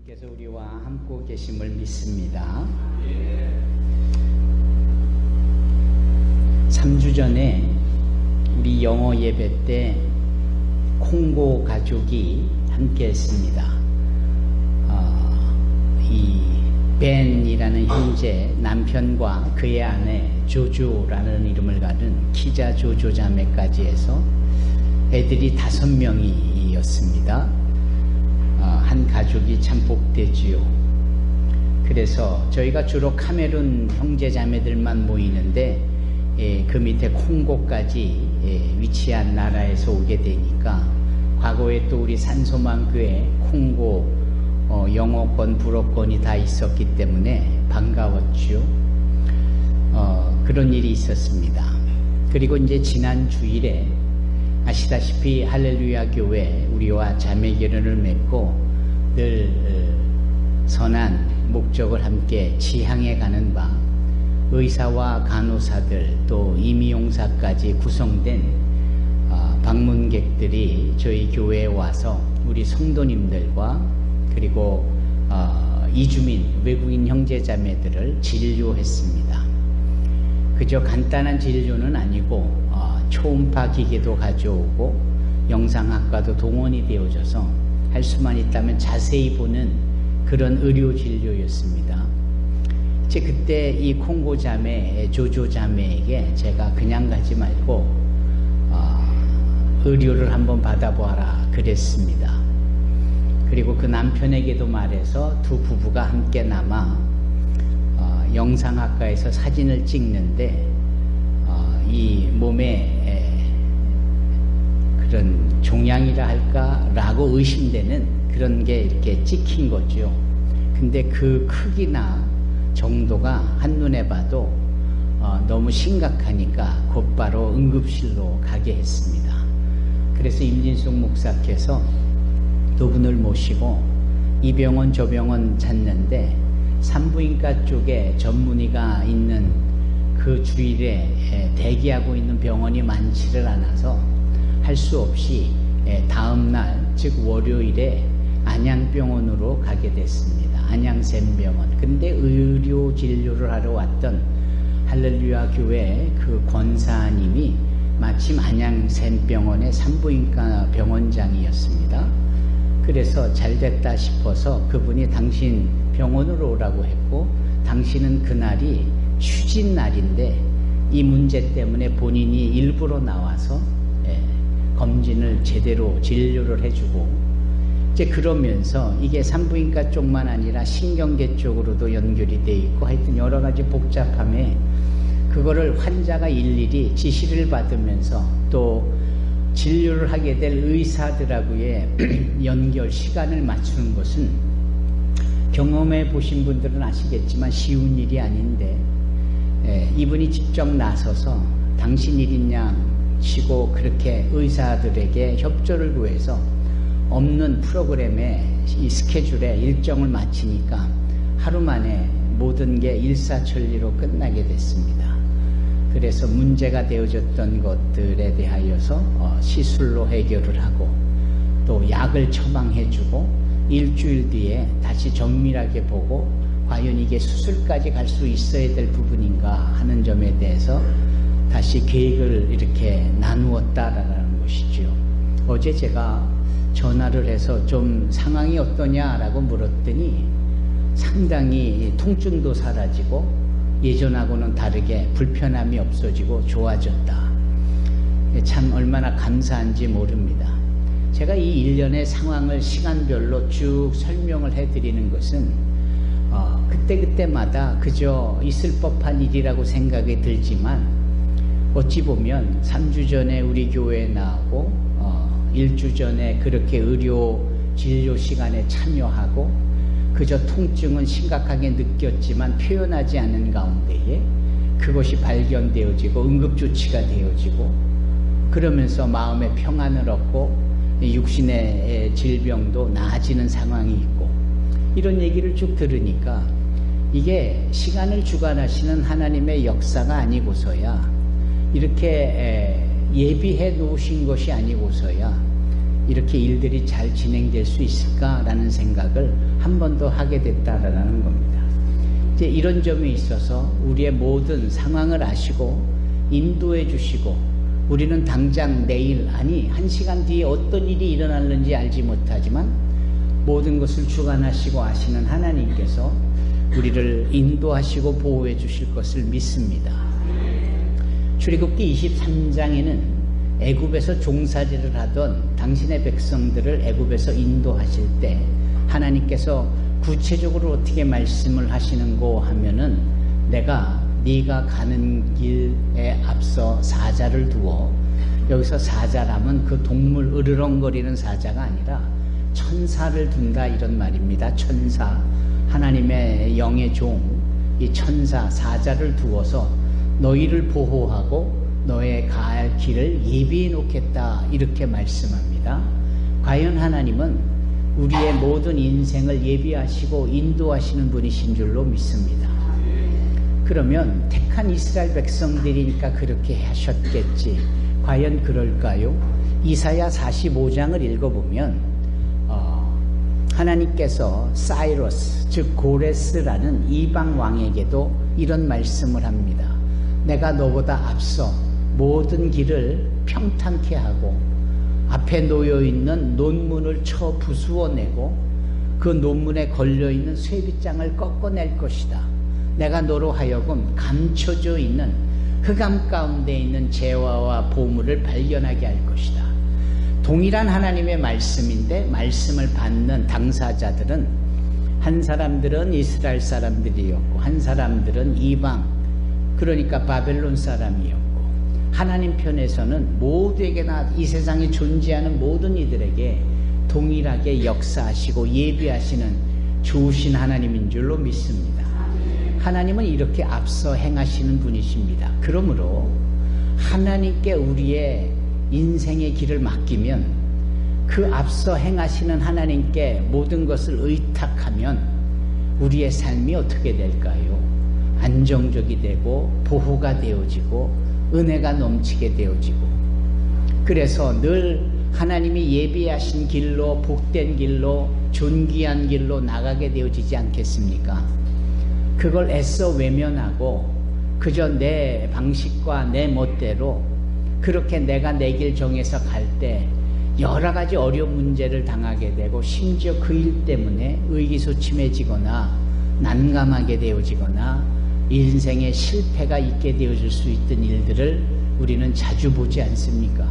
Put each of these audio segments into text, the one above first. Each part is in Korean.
주님께서 우리와 함께 계심을 믿습니다. 3주 전에 우리 영어 예배 때 콩고 가족이 함께 했습니다. 이 벤이라는 형제 남편과 그의 아내 조조라는 이름을 가진 키자 조조 자매까지 해서 애들이 5명이었습니다. 한 가족이 참 복되지요. 그래서 저희가 주로 카메룬 형제 자매들만 모이는데 그 밑에 콩고까지 위치한 나라에서 오게 되니까 과거에 또 우리 산소망교회 콩고 영어권 불어권이 다 있었기 때문에 반가웠죠. 그런 일이 있었습니다. 그리고 이제 지난 주일에 아시다시피 할렐루야 교회 우리와 자매 결연을 맺고 늘 선한 목적을 함께 지향해 가는 바 의사와 간호사들 또 임의용사까지 구성된 방문객들이 저희 교회에 와서 우리 성도님들과 그리고 이주민 외국인 형제자매들을 진료했습니다. 그저 간단한 진료는 아니고 초음파 기계도 가져오고 영상학과도 동원이 되어져서 할 수만 있다면 자세히 보는 그런 의료 진료였습니다. 이제 그때 이 콩고 자매, 조조 자매에게 제가 그냥 가지 말고 의료를 한번 받아보아라 그랬습니다. 그리고 그 남편에게도 말해서 두 부부가 함께 남아 영상학과에서 사진을 찍는데 이 몸에 그런 종양이라 할까라고 의심되는 그런 게 이렇게 찍힌 거죠. 근데 그 크기나 정도가 한눈에 봐도 너무 심각하니까 곧바로 응급실로 가게 했습니다. 그래서 임진숙 목사께서 두 분을 모시고 이 병원 저 병원 찾는데 산부인과 쪽에 전문의가 있는 그 주일에 대기하고 있는 병원이 많지를 않아서 할 수 없이 다음날 즉 월요일에 안양병원으로 가게 됐습니다. 안양샘병원. 근데 의료 진료를 하러 왔던 할렐루야 교회 그 권사님이 마침 안양샘병원의 산부인과 병원장이었습니다. 그래서 잘됐다 싶어서 그분이 당신 병원으로 오라고 했고 당신은 그날이 휴진날인데 이 문제 때문에 본인이 일부러 나와서 검진을 제대로 진료를 해주고 이제 그러면서 이게 산부인과 쪽만 아니라 신경계 쪽으로도 연결이 돼 있고 하여튼 여러 가지 복잡함에 그거를 환자가 일일이 지시를 받으면서 또 진료를 하게 될 의사들하고의 연결 시간을 맞추는 것은 경험해 보신 분들은 아시겠지만 쉬운 일이 아닌데 이분이 직접 나서서 당신 일이냐 치고 그렇게 의사들에게 협조를 구해서 없는 프로그램에 이 스케줄에 일정을 마치니까 하루 만에 모든 게 일사천리로 끝나게 됐습니다. 그래서 문제가 되어졌던 것들에 대하여서 시술로 해결을 하고 또 약을 처방해주고 일주일 뒤에 다시 정밀하게 보고 과연 이게 수술까지 갈 수 있어야 될 부분인가 하는 점에 대해서 다시 계획을 이렇게 나누었다라는 것이죠. 어제 제가 전화를 해서 좀 상황이 어떠냐라고 물었더니 상당히 통증도 사라지고 예전하고는 다르게 불편함이 없어지고 좋아졌다. 참 얼마나 감사한지 모릅니다. 제가 이 일련의 상황을 시간별로 쭉 설명을 해드리는 것은 그때그때마다 그저 있을 법한 일이라고 생각이 들지만 어찌 보면 3주 전에 우리 교회에 나오고 1주 전에 그렇게 의료 진료 시간에 참여하고 그저 통증은 심각하게 느꼈지만 표현하지 않은 가운데에 그것이 발견되어지고 응급조치가 되어지고 그러면서 마음의 평안을 얻고 육신의 질병도 나아지는 상황이 있고 이런 얘기를 쭉 들으니까 이게 시간을 주관하시는 하나님의 역사가 아니고서야 이렇게 예비해 놓으신 것이 아니고서야 이렇게 일들이 잘 진행될 수 있을까라는 생각을 한 번 더 하게 됐다라는 겁니다. 이제 이런 점에 있어서 우리의 모든 상황을 아시고 인도해 주시고, 우리는 당장 내일, 아니 1시간 뒤에 어떤 일이 일어날는지 알지 못하지만 모든 것을 주관하시고 아시는 하나님께서 우리를 인도하시고 보호해 주실 것을 믿습니다. 출애굽기 23장에는 애굽에서 종살이를 하던 당신의 백성들을 애굽에서 인도하실 때 하나님께서 구체적으로 어떻게 말씀을 하시는고 하면은, 내가 네가 가는 길에 앞서 사자를 두어, 여기서 사자라면 그 동물 으르렁거리는 사자가 아니라 천사를 둔다 이런 말입니다. 천사, 하나님의 영의 종, 이 천사 사자를 두어서 너희를 보호하고 너의 갈 길을 예비해 놓겠다 이렇게 말씀합니다. 과연 하나님은 우리의 모든 인생을 예비하시고 인도하시는 분이신 줄로 믿습니다. 그러면 택한 이스라엘 백성들이니까 그렇게 하셨겠지, 과연 그럴까요? 이사야 45장을 읽어보면 하나님께서 사이러스, 즉 고레스라는 이방 왕에게도 이런 말씀을 합니다. 내가 너보다 앞서 모든 길을 평탄케 하고 앞에 놓여있는 논문을 쳐 부수어내고 그 논문에 걸려있는 쇠빗장을 꺾어낼 것이다. 내가 너로 하여금 감춰져 있는 흑암 가운데 있는 재화와 보물을 발견하게 할 것이다. 동일한 하나님의 말씀인데 말씀을 받는 당사자들은 한 사람들은 이스라엘 사람들이었고 한 사람들은 이방, 그러니까 바벨론 사람이었고, 하나님 편에서는 모두에게나 이 세상에 존재하는 모든 이들에게 동일하게 역사하시고 예비하시는 좋으신 하나님인 줄로 믿습니다. 하나님은 이렇게 앞서 행하시는 분이십니다. 그러므로 하나님께 우리의 인생의 길을 맡기면, 그 앞서 행하시는 하나님께 모든 것을 의탁하면 우리의 삶이 어떻게 될까요? 안정적이 되고 보호가 되어지고 은혜가 넘치게 되어지고, 그래서 늘 하나님이 예비하신 길로, 복된 길로, 존귀한 길로 나가게 되어지지 않겠습니까? 그걸 애써 외면하고 그저 내 방식과 내 멋대로 그렇게 내가 내 길 정해서 갈 때 여러 가지 어려운 문제를 당하게 되고, 심지어 그 일 때문에 의기소침해지거나 난감하게 되어지거나 인생에 실패가 있게 되어질 수 있던 일들을 우리는 자주 보지 않습니까?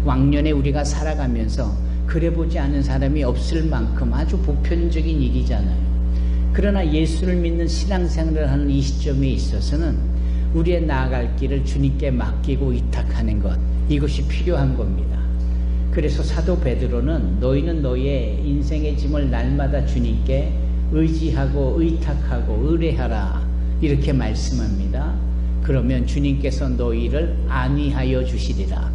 왕년에 우리가 살아가면서 그래 보지 않은 사람이 없을 만큼 아주 보편적인 일이잖아요. 그러나 예수를 믿는 신앙생활을 하는 이 시점에 있어서는 우리의 나아갈 길을 주님께 맡기고 위탁하는 것, 이것이 필요한 겁니다. 그래서 사도 베드로는 너희는 너희의 인생의 짐을 날마다 주님께 의지하고 의탁하고 의뢰하라 이렇게 말씀합니다. 그러면 주님께서 너희를 안위하여 주시리라.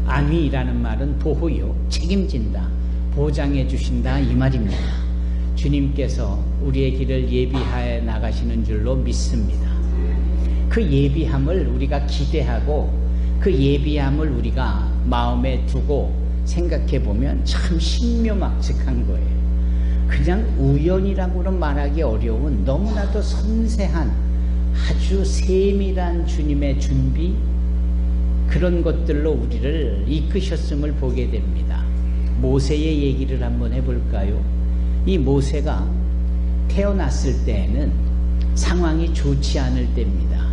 안위라는 말은 보호요, 책임진다, 보장해 주신다 이 말입니다. 주님께서 우리의 길을 예비하여 나가시는 줄로 믿습니다. 그 예비함을 우리가 기대하고 그 예비함을 우리가 마음에 두고 생각해 보면 참 신묘막측한 거예요. 그냥 우연이라고는 말하기 어려운 너무나도 섬세한 아주 세밀한 주님의 준비, 그런 것들로 우리를 이끄셨음을 보게 됩니다. 모세의 얘기를 한번 해볼까요? 이 모세가 태어났을 때에는 상황이 좋지 않을 때입니다.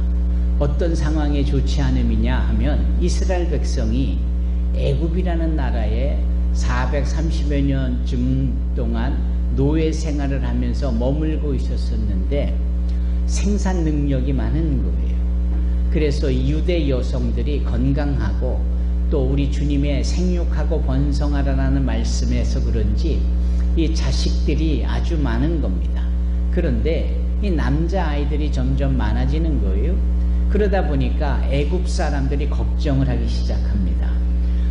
어떤 상황이 좋지 않음이냐 하면, 이스라엘 백성이 애굽이라는 나라에 430여 년쯤 동안 노예 생활을 하면서 머물고 있었었는데 생산 능력이 많은 거예요. 그래서 유대 여성들이 건강하고 또 우리 주님의 생육하고 번성하라는 말씀에서 그런지 이 자식들이 아주 많은 겁니다. 그런데 이 남자아이들이 점점 많아지는 거예요. 그러다 보니까 애굽 사람들이 걱정을 하기 시작합니다.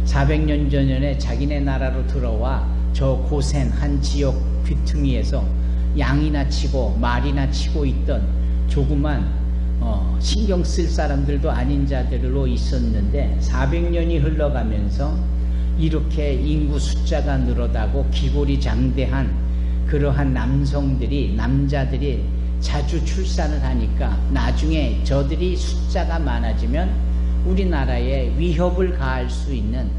400년 전에 자기네 나라로 들어와 저 고센 한 지역 귀퉁이에서 양이나 치고 말이나 치고 있던 조그만 신경 쓸 사람들도 아닌 자들로 있었는데 400년이 흘러가면서 이렇게 인구 숫자가 늘어나고 기골이 장대한 그러한 남자들이 자주 출산을 하니까 나중에 저들이 숫자가 많아지면 우리나라에 위협을 가할 수 있는,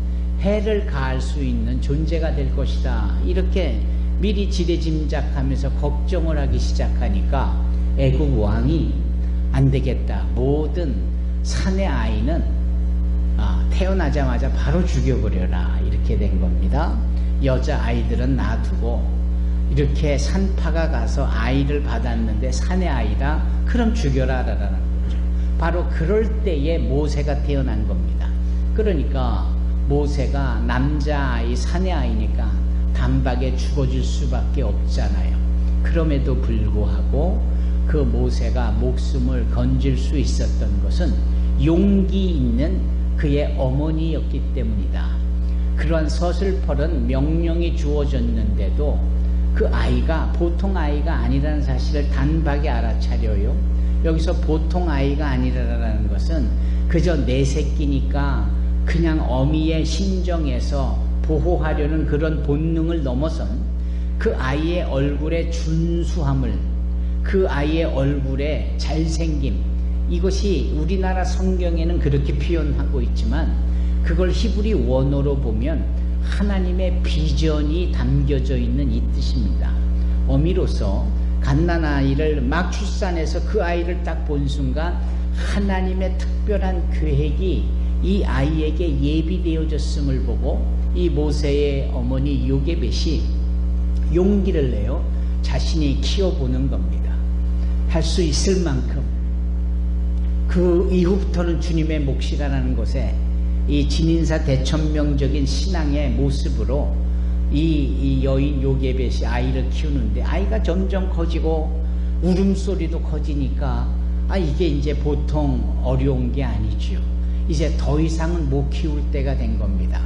해를 가할 수 있는 존재가 될 것이다. 이렇게 미리 지레짐작하면서 걱정을 하기 시작하니까 애국 왕이 안 되겠다. 모든 산의 아이는 태어나자마자 바로 죽여버려라. 이렇게 된 겁니다. 여자 아이들은 놔두고 이렇게 산파가 가서 아이를 받았는데 산의 아이다. 그럼 죽여라라는 거죠. 바로 그럴 때에 모세가 태어난 겁니다. 그러니까 모세가 남자아이, 산의 아이니까 단박에 죽어질 수밖에 없잖아요. 그럼에도 불구하고 그 모세가 목숨을 건질 수 있었던 것은 용기 있는 그의 어머니였기 때문이다. 그러한 서슬퍼런 명령이 주어졌는데도 그 아이가 보통 아이가 아니라는 사실을 단박에 알아차려요. 여기서 보통 아이가 아니라는 것은 그저 내 새끼니까 그냥 어미의 심정에서 보호하려는 그런 본능을 넘어선 그 아이의 얼굴의 준수함을, 그 아이의 얼굴의 잘생김, 이것이 우리나라 성경에는 그렇게 표현하고 있지만 그걸 히브리 원어로 보면 하나님의 비전이 담겨져 있는 이 뜻입니다. 어미로서 갓난아이를 막 출산해서 그 아이를 딱 본 순간 하나님의 특별한 계획이 이 아이에게 예비되어졌음을 보고 이 모세의 어머니 요게벳이 용기를 내어 자신이 키워보는 겁니다. 할 수 있을 만큼. 그 이후부터는 주님의 몫이라는 것에 이 진인사 대천명적인 신앙의 모습으로 이 여인 요게벳이 아이를 키우는데 아이가 점점 커지고 울음소리도 커지니까 이게 이제 보통 어려운 게 아니죠. 이제 더 이상은 못 키울 때가 된 겁니다.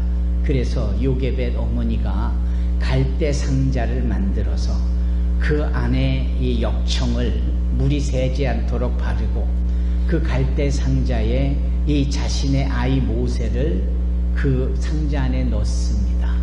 그래서 요게벳 어머니가 갈대 상자를 만들어서 그 안에 이 역청을 물이 새지 않도록 바르고 그 갈대 상자에 이 자신의 아이 모세를 그 상자 안에 넣습니다.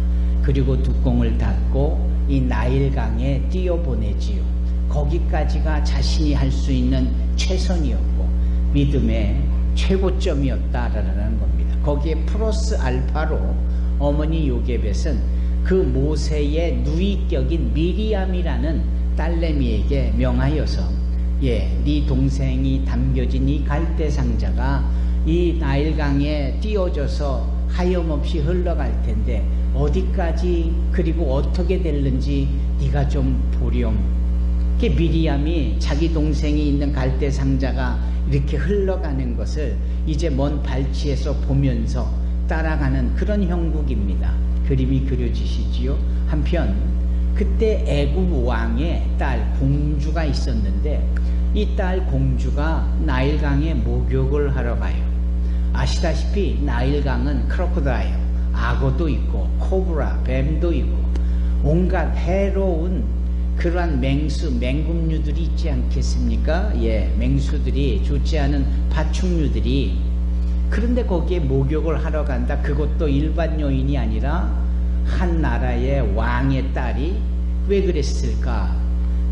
그리고 뚜껑을 닫고 이 나일강에 띄어보내지요. 거기까지가 자신이 할 수 있는 최선이었고 믿음의 최고점이었다라는 겁니다. 거기에 플러스 알파로 어머니 요게벳은 그 모세의 누이격인 미리암이라는 딸내미에게 명하여서 네 동생이 담겨진 이 갈대 상자가 이 나일강에 띄어져서 하염없이 흘러갈 텐데 어디까지 그리고 어떻게 될는지 네가 좀 보렴. 미리암이 자기 동생이 있는 갈대 상자가 이렇게 흘러가는 것을 이제 먼 발치에서 보면서 따라가는 그런 형국입니다. 그림이 그려지시지요. 한편 그때 애굽 왕의 딸 공주가 있었는데 이 딸 공주가 나일강에 목욕을 하러 가요. 아시다시피 나일강은 크로코다일, 악어도 있고 코브라, 뱀도 있고 온갖 해로운 그러한 맹금류들이 있지 않겠습니까? 맹수들이, 좋지 않은 파충류들이. 그런데 거기에 목욕을 하러 간다. 그것도 일반 여인이 아니라 한 나라의 왕의 딸이. 왜 그랬을까?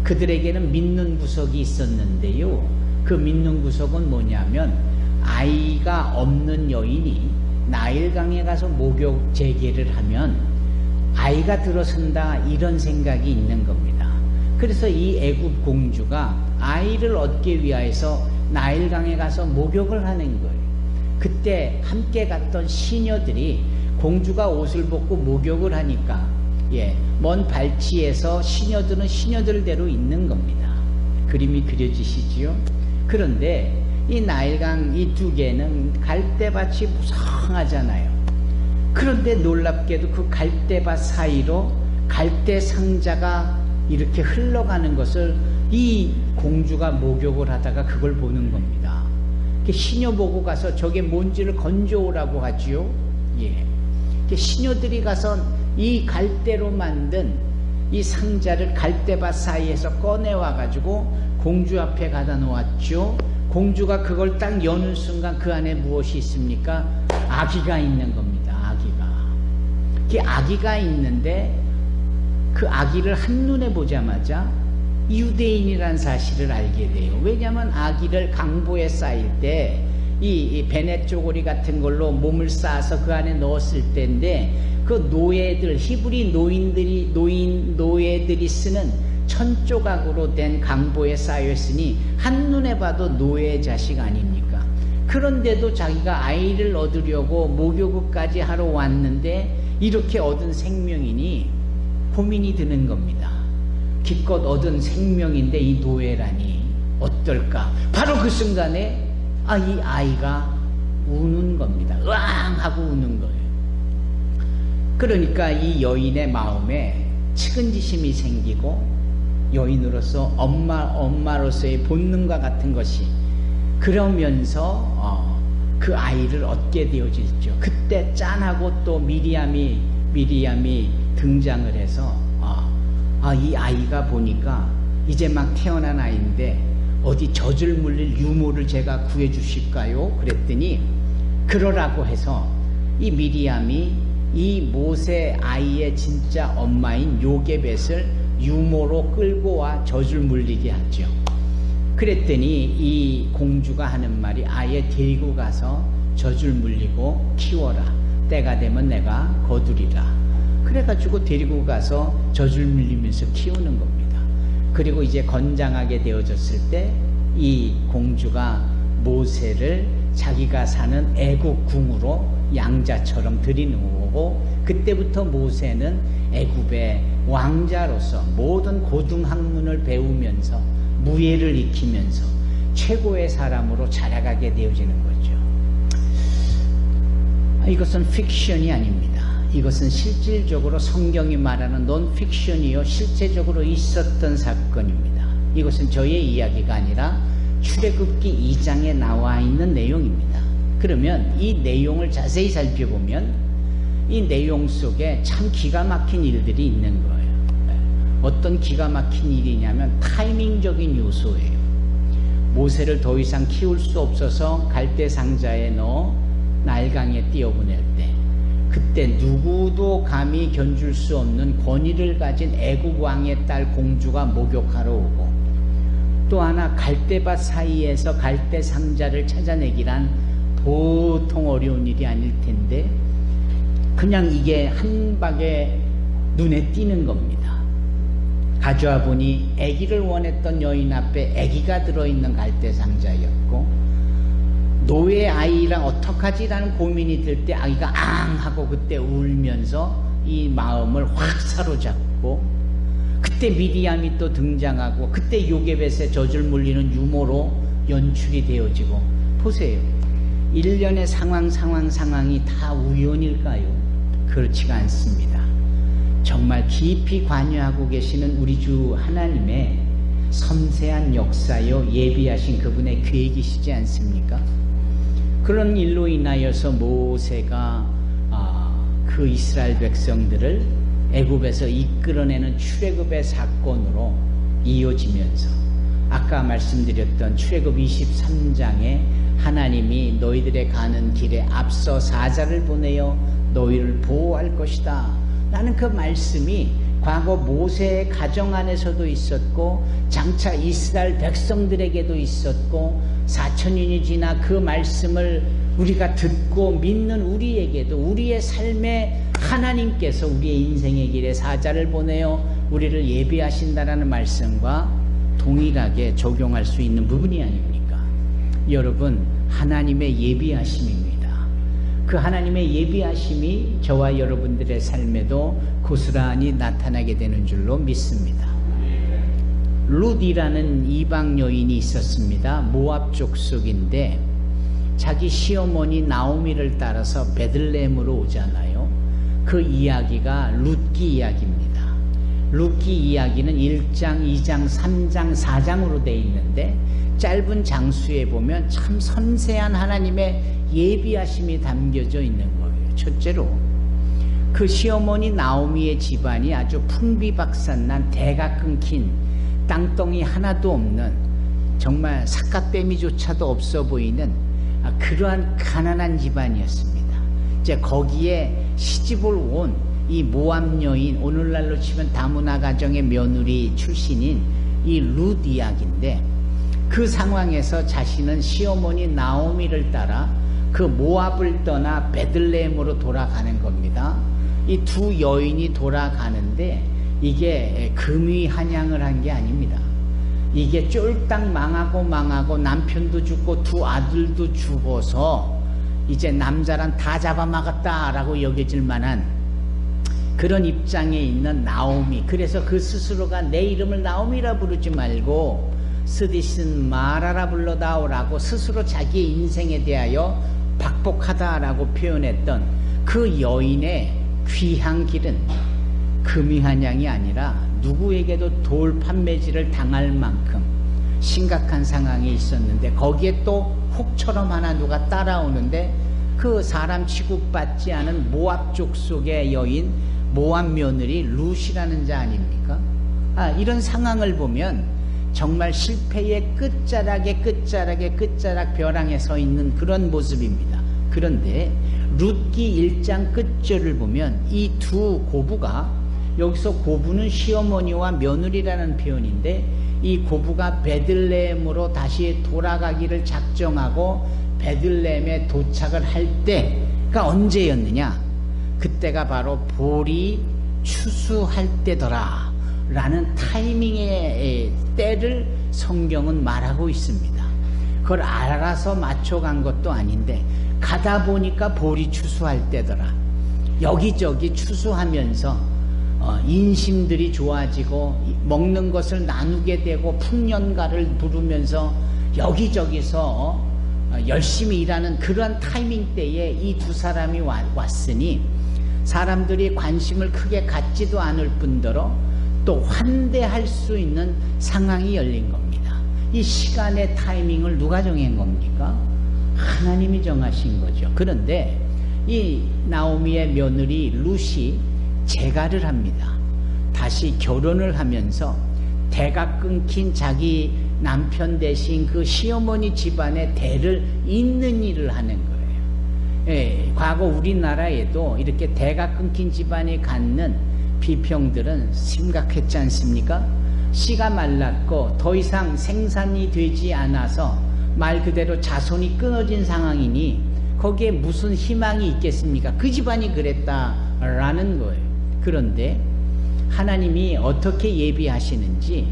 그들에게는 믿는 구석이 있었는데요. 그 믿는 구석은 뭐냐면 아이가 없는 여인이 나일강에 가서 목욕 재개를 하면 아이가 들어선다, 이런 생각이 있는 겁니다. 그래서 이 애굽 공주가 아이를 얻기 위하여서 나일강에 가서 목욕을 하는 거예요. 그때 함께 갔던 시녀들이 공주가 옷을 벗고 목욕을 하니까 먼 발치에서 시녀들은 시녀들대로 있는 겁니다. 그림이 그려지시지요? 그런데 이 나일강 이 두 개는 갈대밭이 무성하잖아요. 그런데 놀랍게도 그 갈대밭 사이로 갈대 상자가 이렇게 흘러가는 것을 이 공주가 목욕을 하다가 그걸 보는 겁니다. 시녀 보고 가서 저게 뭔지를 건져오라고 하지요. 시녀들이 가서 이 갈대로 만든 이 상자를 갈대밭 사이에서 꺼내와 가지고 공주 앞에 가다 놓았죠. 공주가 그걸 딱 여는 순간 그 안에 무엇이 있습니까? 아기가 있는 겁니다. 아기가. 그 아기가 있는데 그 아기를 한눈에 보자마자 유대인이라는 사실을 알게 돼요. 왜냐하면 아기를 강보에 쌓일 때 이 베네 쪼고리 같은 걸로 몸을 쌓아서 그 안에 넣었을 때인데 그 노예들, 히브리 노예들이 쓰는 천조각으로 된 강보에 쌓여있으니 한눈에 봐도 노예 자식 아닙니까? 그런데도 자기가 아이를 얻으려고 목욕까지 하러 왔는데 이렇게 얻은 생명이니 고민이 드는 겁니다. 기껏 얻은 생명인데 이 노예라니 어떨까? 바로 그 순간에 이 아이가 우는 겁니다. 으앙 하고 우는 거예요. 그러니까 이 여인의 마음에 측은지심이 생기고 여인으로서 엄마로서의 본능과 같은 것이 그러면서 그 아이를 얻게 되어질죠. 그때 짠하고 또 미리암이 등장을 해서 이 아이가 보니까 이제 막 태어난 아이인데 어디 젖을 물릴 유모를 제가 구해 주실까요? 그랬더니 그러라고 해서 이 미리암이 이 모세 아이의 진짜 엄마인 요게벳을 유모로 끌고 와 젖을 물리게 하죠. 그랬더니 이 공주가 하는 말이 아예 데리고 가서 젖을 물리고 키워라. 때가 되면 내가 거두리라. 그래가지고 데리고 가서 젖을 물리면서 키우는 겁니다. 그리고 이제 건장하게 되어졌을 때 이 공주가 모세를 자기가 사는 애굽 궁으로 양자처럼 들이놓고 그때부터 모세는 애굽의 왕자로서 모든 고등학문을 배우면서 무예를 익히면서 최고의 사람으로 자라가게 되어지는 거죠. 이것은 픽션이 아닙니다. 이것은 실질적으로 성경이 말하는 논픽션이요 실제적으로 있었던 사건입니다. 이것은 저의 이야기가 아니라 출애굽기 2장에 나와 있는 내용입니다. 그러면 이 내용을 자세히 살펴보면 이 내용 속에 참 기가 막힌 일들이 있는 거예요. 어떤 기가 막힌 일이냐면 타이밍적인 요소예요. 모세를 더 이상 키울 수 없어서 갈대 상자에 넣어 나일강에 띄어보낼 때 그때 누구도 감히 견줄 수 없는 권위를 가진 애국 왕의 딸 공주가 목욕하러 오고 또 하나 갈대밭 사이에서 갈대 상자를 찾아내기란 보통 어려운 일이 아닐 텐데 그냥 이게 한 방에 눈에 띄는 겁니다. 가져와 보니 아기를 원했던 여인 앞에 아기가 들어있는 갈대 상자였고 노예 아이랑 어떡하지라는 고민이 들 때 아기가 앙 하고 그때 울면서 이 마음을 확 사로잡고 그때 미리암이 또 등장하고 그때 요게벳의 젖을 물리는 유모로 연출이 되어지고 보세요. 일련의 상황이 다 우연일까요? 그렇지가 않습니다. 정말 깊이 관여하고 계시는 우리 주 하나님의 섬세한 역사여 예비하신 그분의 계획이시지 않습니까? 그런 일로 인하여서 모세가 그 이스라엘 백성들을 애굽에서 이끌어내는 출애굽의 사건으로 이어지면서 아까 말씀드렸던 출애굽 23장에 하나님이 너희들의 가는 길에 앞서 사자를 보내어 너희를 보호할 것이다 라는 그 말씀이 과거 모세의 가정 안에서도 있었고 장차 이스라엘 백성들에게도 있었고 4,000년이 지나 그 말씀을 우리가 듣고 믿는 우리에게도 우리의 삶에 하나님께서 우리의 인생의 길에 사자를 보내어 우리를 예비하신다라는 말씀과 동일하게 적용할 수 있는 부분이 아닙니까? 여러분, 하나님의 예비하심입니다. 그 하나님의 예비하심이 저와 여러분들의 삶에도 고스란히 나타나게 되는 줄로 믿습니다. 룻이라는 이방 여인이 있었습니다. 모압 족속인데 자기 시어머니 나오미를 따라서 베들레헴으로 오잖아요. 그 이야기가 룻기 이야기입니다. 룻기 이야기는 1장, 2장, 3장, 4장으로 되어 있는데 짧은 장수에 보면 참 섬세한 하나님의 예비하심이 담겨져 있는 거예요. 첫째로 그 시어머니 나오미의 집안이 아주 풍비박산난 대가 끊긴 땅덩이 하나도 없는 정말 삿갓뱀이조차도 없어 보이는 그러한 가난한 집안이었습니다. 이제 거기에 시집을 온 이 모압 여인, 오늘날로 치면 다문화 가정의 며느리 출신인 이 룻 이야기인데, 그 상황에서 자신은 시어머니 나오미를 따라 그 모압을 떠나 베들레헴으로 돌아가는 겁니다. 이 두 여인이 돌아가는데 이게 금이 한양을 한 게 아닙니다. 이게 쫄딱 망하고 남편도 죽고 두 아들도 죽어서 이제 남자란 다 잡아먹었다라고 여겨질 만한 그런 입장에 있는 나오미. 그래서 그 스스로가 내 이름을 나오미라 부르지 말고 스디슨 마라라 불러다오라고 스스로 자기의 인생에 대하여 박복하다라고 표현했던 그 여인의 귀한 길은 금이 한양이 아니라 누구에게도 돌 판매질을 당할 만큼 심각한 상황이 있었는데, 거기에 또 혹처럼 하나 누가 따라오는데 그 사람 취급받지 않은 모압 족속의 여인, 모압 며느리 룻이라는 자 아닙니까? 이런 상황을 보면 정말 실패의 끝자락 벼랑에 서 있는 그런 모습입니다. 그런데 룻기 1장 끝절을 보면 이 두 고부가, 여기서 고부는 시어머니와 며느리라는 표현인데, 이 고부가 베들레헴으로 다시 돌아가기를 작정하고 베들레헴에 도착을 할 때가 언제였느냐? 그때가 바로 보리 추수할 때더라 라는 타이밍의 때를 성경은 말하고 있습니다. 그걸 알아서 맞춰간 것도 아닌데 가다 보니까 보리 추수할 때더라. 여기저기 추수하면서 인심들이 좋아지고 먹는 것을 나누게 되고 풍년가를 부르면서 여기저기서 열심히 일하는 그런 타이밍 때에 이 두 사람이 왔으니 사람들이 관심을 크게 갖지도 않을 뿐더러 또 환대할 수 있는 상황이 열린 겁니다. 이 시간의 타이밍을 누가 정한 겁니까? 하나님이 정하신 거죠. 그런데 이 나오미의 며느리 룻이 재가를 합니다. 다시 결혼을 하면서 대가 끊긴 자기 남편 대신 그 시어머니 집안의 대를 잇는 일을 하는 거예요. 과거 우리나라에도 이렇게 대가 끊긴 집안이 갖는 비평들은 심각했지 않습니까? 씨가 말랐고 더 이상 생산이 되지 않아서 말 그대로 자손이 끊어진 상황이니 거기에 무슨 희망이 있겠습니까? 그 집안이 그랬다라는 거예요. 그런데 하나님이 어떻게 예비하시는지,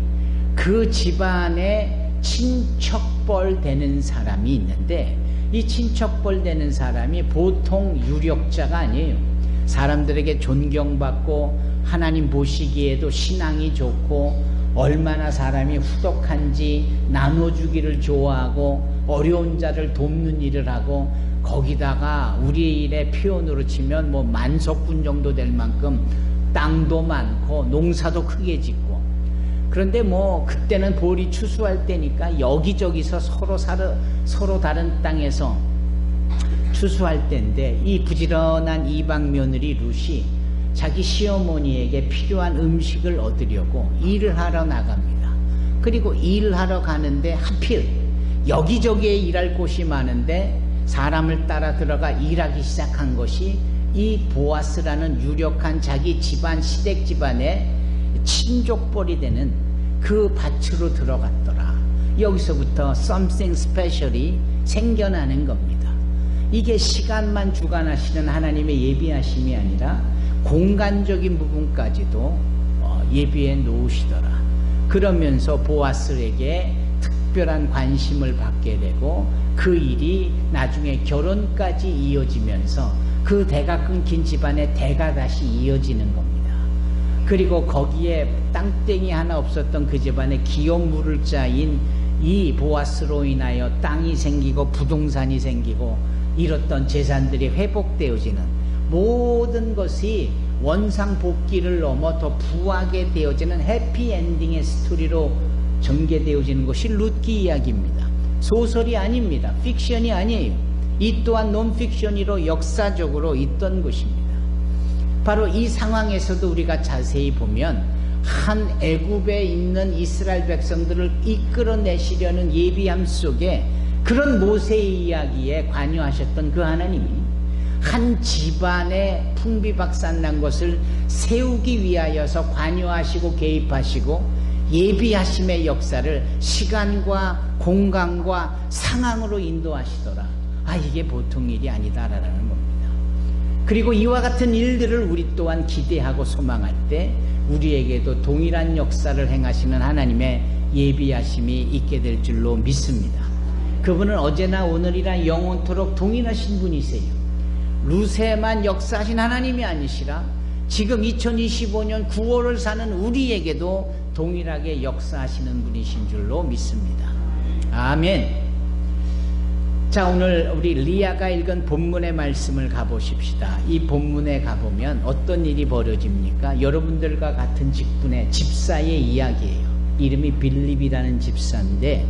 그 집안에 친척벌 되는 사람이 있는데, 이 친척벌 되는 사람이 보통 유력자가 아니에요. 사람들에게 존경받고 하나님 보시기에도 신앙이 좋고 얼마나 사람이 후덕한지 나눠주기를 좋아하고 어려운 자를 돕는 일을 하고, 거기다가 우리 일의 표현으로 치면 뭐 만석군 정도 될 만큼 땅도 많고 농사도 크게 짓고, 그런데 뭐 그때는 보리 추수할 때니까 여기저기서 서로 다른 땅에서 추수할 때인데, 이 부지런한 이방 며느리 룻이 자기 시어머니에게 필요한 음식을 얻으려고 일을 하러 나갑니다. 그리고 일을 하러 가는데 하필 여기저기에 일할 곳이 많은데 사람을 따라 들어가 일하기 시작한 것이 이 보아스라는 유력한 자기 집안, 시댁 집안의 친족벌이 되는 그 밭으로 들어갔더라. 여기서부터 something special이 생겨나는 겁니다. 이게 시간만 주관하시는 하나님의 예비하심이 아니라 공간적인 부분까지도 예비해 놓으시더라. 그러면서 보아스에게 특별한 관심을 받게 되고 그 일이 나중에 결혼까지 이어지면서 그 대가 끊긴 집안의 대가 다시 이어지는 겁니다. 그리고 거기에 땅땡이 하나 없었던 그 집안에 기업 물을 자인 이 보아스로 인하여 땅이 생기고 부동산이 생기고 잃었던 재산들이 회복되어지는, 모든 것이 원상복귀를 넘어 더 부하게 되어지는 해피엔딩의 스토리로 전개되어지는 것이 룻기 이야기입니다. 소설이 아닙니다. 픽션이 아니에요. 이 또한 논픽션으로 역사적으로 있던 것입니다. 바로 이 상황에서도 우리가 자세히 보면 한 애굽에 있는 이스라엘 백성들을 이끌어내시려는 예비함 속에 그런 모세의 이야기에 관여하셨던 그 하나님이 한 집안에 풍비박산난 것을 세우기 위하여서 관여하시고 개입하시고 예비하심의 역사를 시간과 공간과 상황으로 인도하시더라. 이게 보통 일이 아니다라는 겁니다. 그리고 이와 같은 일들을 우리 또한 기대하고 소망할 때 우리에게도 동일한 역사를 행하시는 하나님의 예비하심이 있게 될 줄로 믿습니다. 그분은 어제나 오늘이나 영원토록 동일하신 분이세요. 루세만 역사하신 하나님이 아니시라 지금 2025년 9월을 사는 우리에게도 동일하게 역사하시는 분이신 줄로 믿습니다. 아멘. 자, 오늘 우리 리아가 읽은 본문의 말씀을 가보십시다. 이 본문에 가보면 어떤 일이 벌어집니까? 여러분들과 같은 직분의 집사의 이야기예요. 이름이 빌립이라는 집사인데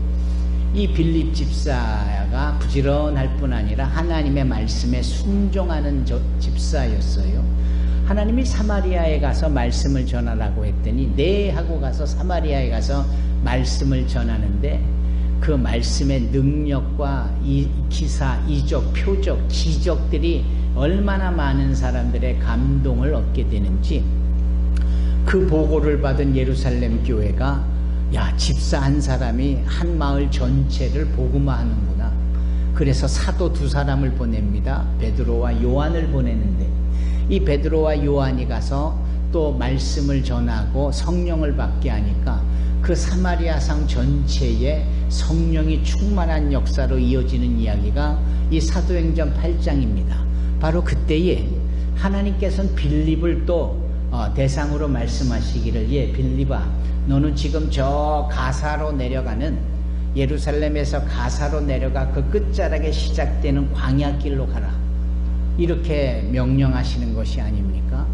이 빌립 집사가 부지런할 뿐 아니라 하나님의 말씀에 순종하는 집사였어요. 하나님이 사마리아에 가서 말씀을 전하라고 했더니 네 하고 가서 사마리아에 가서 말씀을 전하는데 그 말씀의 능력과 이 기사, 이적, 표적, 기적들이 얼마나 많은 사람들의 감동을 얻게 되는지 그 보고를 받은 예루살렘 교회가 야, 집사 한 사람이 한 마을 전체를 복음화하는구나. 그래서 사도 두 사람을 보냅니다. 베드로와 요한을 보내는데 이 베드로와 요한이 가서 또 말씀을 전하고 성령을 받게 하니까 그 사마리아상 전체에 성령이 충만한 역사로 이어지는 이야기가 이 사도행전 8장입니다. 바로 그때에 하나님께서는 빌립을 또 대상으로 말씀하시기를 빌립아 너는 지금 저 가사로 내려가는 예루살렘에서 가사로 내려가 그 끝자락에 시작되는 광야길로 가라. 이렇게 명령하시는 것이 아닙니까?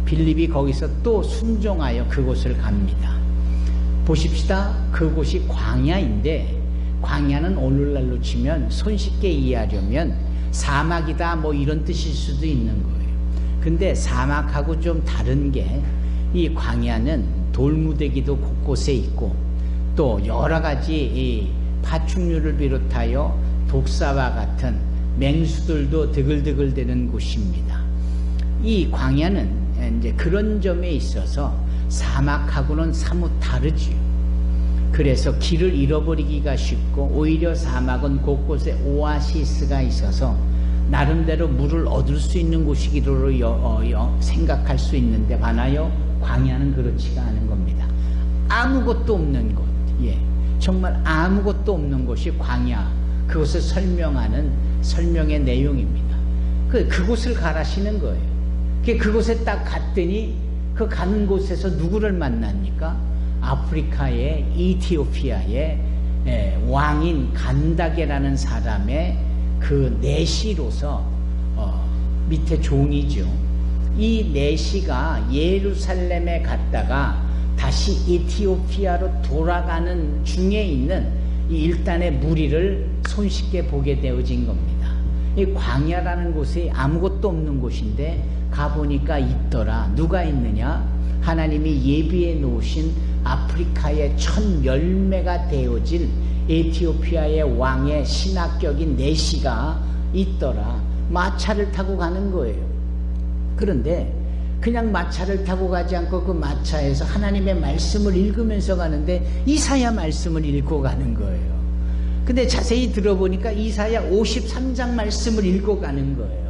빌립이 거기서 또 순종하여 그곳을 갑니다. 보십시다. 그곳이 광야인데 광야는 오늘날로 치면 손쉽게 이해하려면 사막이다 뭐 이런 뜻일 수도 있는 거예요. 근데 사막하고 좀 다른 게 이 광야는 돌무더기도 곳곳에 있고 또 여러 가지 이 파충류를 비롯하여 독사와 같은 맹수들도 드글드글대는 곳입니다. 이 광야는 이제 그런 점에 있어서 사막하고는 사뭇 다르지요. 그래서 길을 잃어버리기가 쉽고 오히려 사막은 곳곳에 오아시스가 있어서 나름대로 물을 얻을 수 있는 곳이기로 생각할 수 있는데 반하여 광야는 그렇지가 않은 겁니다. 아무것도 없는 곳, 정말 아무것도 없는 곳이 광야, 그것을 설명하는 설명의 내용입니다. 그곳을 가라시는 거예요. 그곳에 딱 갔더니 그 가는 곳에서 누구를 만납니까? 아프리카의 이티오피아의 왕인 간다게라는 사람의 그 내시로서 밑에 종이죠. 이 내시가 예루살렘에 갔다가 다시 이티오피아로 돌아가는 중에 있는 이 일단의 무리를 손쉽게 보게 되어진 겁니다. 이 광야라는 곳이 아무것도 없는 곳인데 가보니까 있더라. 누가 있느냐? 하나님이 예비해 놓으신 아프리카의 첫 열매가 되어질 에티오피아의 왕의 신학격인 내시가 있더라. 마차를 타고 가는 거예요. 그런데 그냥 마차를 타고 가지 않고 그 마차에서 하나님의 말씀을 읽으면서 가는데 이사야 말씀을 읽고 가는 거예요. 근데 자세히 들어보니까 이사야 53장 말씀을 읽고 가는 거예요.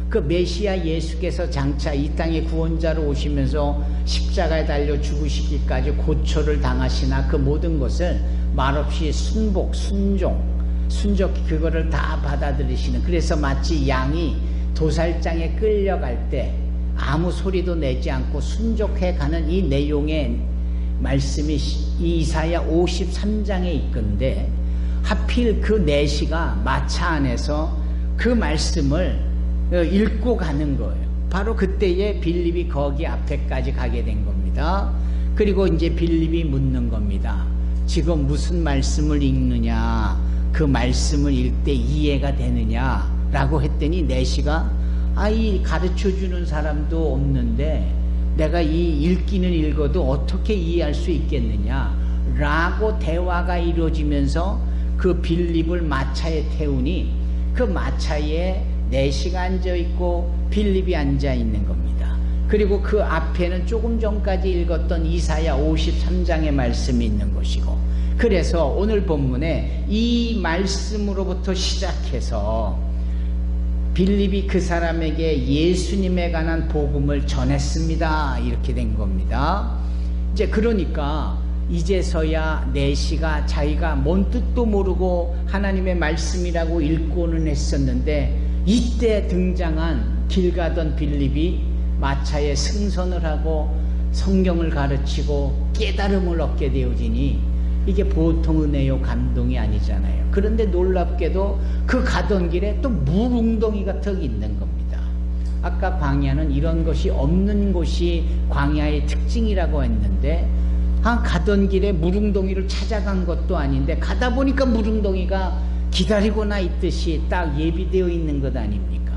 그 메시아 예수께서 장차 이 땅의 구원자로 오시면서 십자가에 달려 죽으시기까지 고초를 당하시나 그 모든 것을 말없이 순복, 순적 그거를 다 받아들이시는, 그래서 마치 양이 도살장에 끌려갈 때 아무 소리도 내지 않고 순종해 가는 이 내용의 말씀이 이사야 53장에 있건데 하필 그 내시가 마차 안에서 그 말씀을 읽고 가는 거예요. 바로 그때에 빌립이 거기 앞에까지 가게 된 겁니다. 그리고 이제 빌립이 묻는 겁니다. 지금 무슨 말씀을 읽느냐, 그 말씀을 읽을 때 이해가 되느냐 라고 했더니 내시가 이 가르쳐주는 사람도 없는데 내가 이 읽기는 읽어도 어떻게 이해할 수 있겠느냐 라고 대화가 이루어지면서 그 빌립을 마차에 태우니 그 마차에 내시가 앉아 있고 빌립이 앉아 있는 겁니다. 그리고 그 앞에는 조금 전까지 읽었던 이사야 53장의 말씀이 있는 것이고, 그래서 오늘 본문에 이 말씀으로부터 시작해서 빌립이 그 사람에게 예수님에 관한 복음을 전했습니다. 이렇게 된 겁니다. 이제 그러니까 이제서야 내시가 자기가 뭔 뜻도 모르고 하나님의 말씀이라고 읽고는 했었는데, 이때 등장한 길 가던 빌립이 마차에 승선을 하고 성경을 가르치고 깨달음을 얻게 되어지니 이게 보통 은혜요 감동이 아니잖아요. 그런데 놀랍게도 그 가던 길에 또 물웅덩이가 턱 있는 겁니다. 아까 광야는 이런 것이 없는 곳이 광야의 특징이라고 했는데, 가던 길에 물웅덩이를 찾아간 것도 아닌데 가다 보니까 물웅덩이가 기다리고나 있듯이 딱 예비되어 있는 것 아닙니까?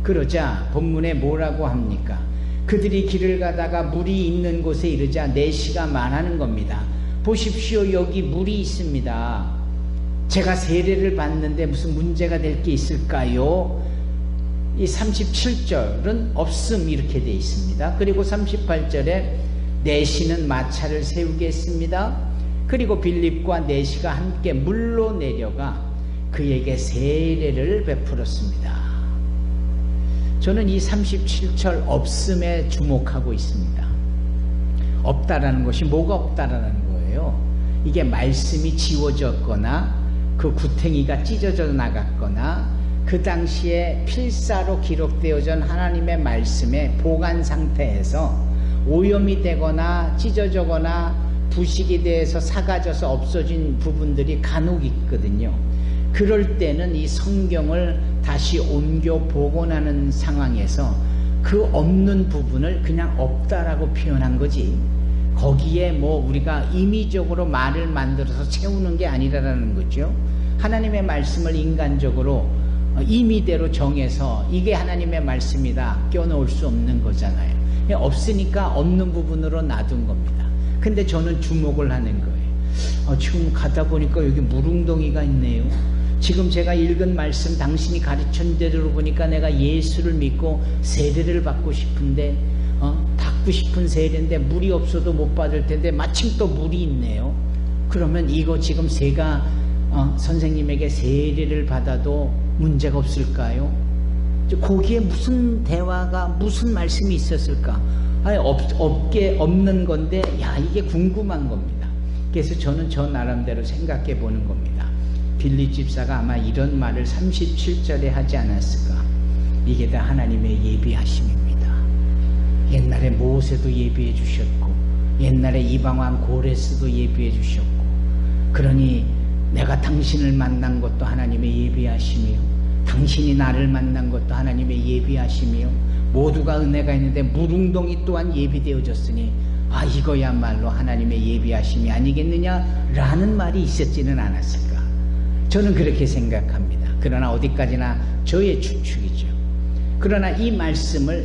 그러자 본문에 뭐라고 합니까? 그들이 길을 가다가 물이 있는 곳에 이르자 내시가 말하는 겁니다. 보십시오, 여기 물이 있습니다. 제가 세례를 받는데 무슨 문제가 될 게 있을까요? 이 37절은 없음 이렇게 되어 있습니다. 그리고 38절에 내시는 마차를 세우겠습니다. 그리고 빌립과 내시가 함께 물로 내려가 그에게 세례를 베풀었습니다. 저는 이 37절 없음에 주목하고 있습니다. 없다라는 것이 뭐가 없다라는 거예요? 이게 말씀이 지워졌거나 그 구탱이가 찢어져 나갔거나 그 당시에 필사로 기록되어진 하나님의 말씀의 보관 상태에서 오염이 되거나 찢어져거나 부식이 돼서 사가져서 없어진 부분들이 간혹 있거든요. 그럴 때는 이 성경을 다시 옮겨 복원하는 상황에서 그 없는 부분을 그냥 없다라고 표현한 거지, 거기에 뭐 우리가 임의적으로 말을 만들어서 채우는 게 아니라는 거죠. 하나님의 말씀을 인간적으로 임의대로 정해서 이게 하나님의 말씀이다 껴놓을 수 없는 거잖아요. 없으니까 없는 부분으로 놔둔 겁니다. 근데 저는 주목을 하는 거예요. 지금 가다 보니까 여기 물웅덩이가 있네요. 지금 제가 읽은 말씀 당신이 가르친 대로 보니까 내가 예수를 믿고 세례를 받고 싶은데 받고 싶은 세례인데 물이 없어도 못 받을 텐데 마침 또 물이 있네요. 그러면 이거 지금 제가 선생님에게 세례를 받아도 문제가 없을까요? 거기에 무슨 대화가 무슨 말씀이 있었을까? 아니, 없는 건데 이게 궁금한 겁니다. 그래서 저는 저 나름대로 생각해 보는 겁니다. 빌립 집사가 아마 이런 말을 37절에 하지 않았을까? 이게 다 하나님의 예비하심입니다. 옛날에 모세도 예비해 주셨고 옛날에 이방왕 고레스도 예비해 주셨고, 그러니 내가 당신을 만난 것도 하나님의 예비하심이요, 당신이 나를 만난 것도 하나님의 예비하심이요, 모두가 은혜가 있는데 물웅덩이 또한 예비되어졌으니 이거야말로 하나님의 예비하심이 아니겠느냐라는 말이 있었지는 않았을까? 저는 그렇게 생각합니다. 그러나 어디까지나 저의 추측이죠. 그러나 이 말씀을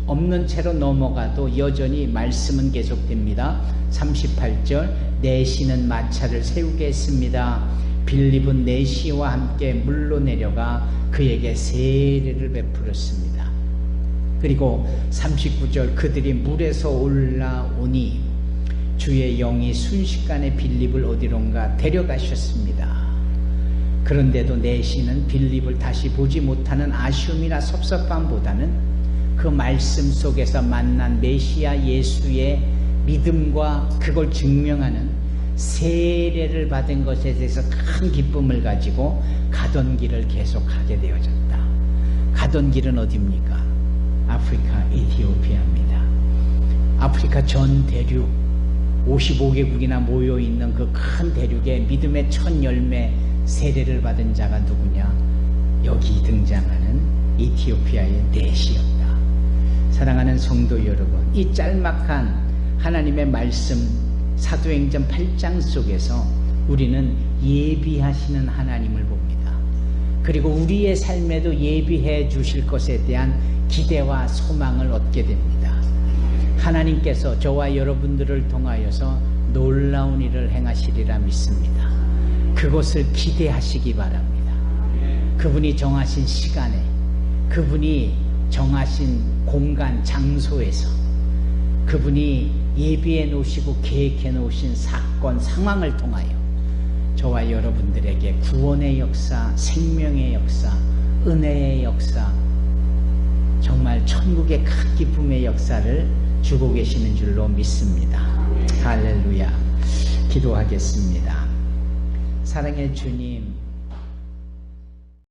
없는 채로 넘어가도 여전히 말씀은 계속됩니다. 38절 내시는 마차를 세우겠습니다. 빌립은 내시와 함께 물로 내려가 그에게 세례를 베풀었습니다. 그리고 39절 그들이 물에서 올라오니 주의 영이 순식간에 빌립을 어디론가 데려가셨습니다. 그런데도 내시는 빌립을 다시 보지 못하는 아쉬움이나 섭섭함보다는 그 말씀 속에서 만난 메시아 예수의 믿음과 그걸 증명하는 세례를 받은 것에 대해서 큰 기쁨을 가지고 가던 길을 계속 가게 되어졌다. 가던 길은 어디입니까? 아프리카 이티오피아입니다. 아프리카 전 대륙 55개국이나 모여있는 그 큰 대륙에 믿음의 첫 열매 세례를 받은 자가 누구냐? 여기 등장하는 이티오피아의 내시였다. 사랑하는 성도 여러분, 이 짤막한 하나님의 말씀 사도행전 8장 속에서 우리는 예비하시는 하나님을 봅니다. 그리고 우리의 삶에도 예비해 주실 것에 대한 기대와 소망을 얻게 됩니다. 하나님께서 저와 여러분들을 통하여서 놀라운 일을 행하시리라 믿습니다. 그것을 기대하시기 바랍니다. 그분이 정하신 시간에 그분이 정하신 공간, 장소에서 그분이 예비해 놓으시고 계획해 놓으신 사건, 상황을 통하여 저와 여러분들에게 구원의 역사, 생명의 역사, 은혜의 역사, 정말 천국의 큰 기쁨의 역사를 주고 계시는 줄로 믿습니다. 할렐루야. 기도하겠습니다. 사랑의 주님,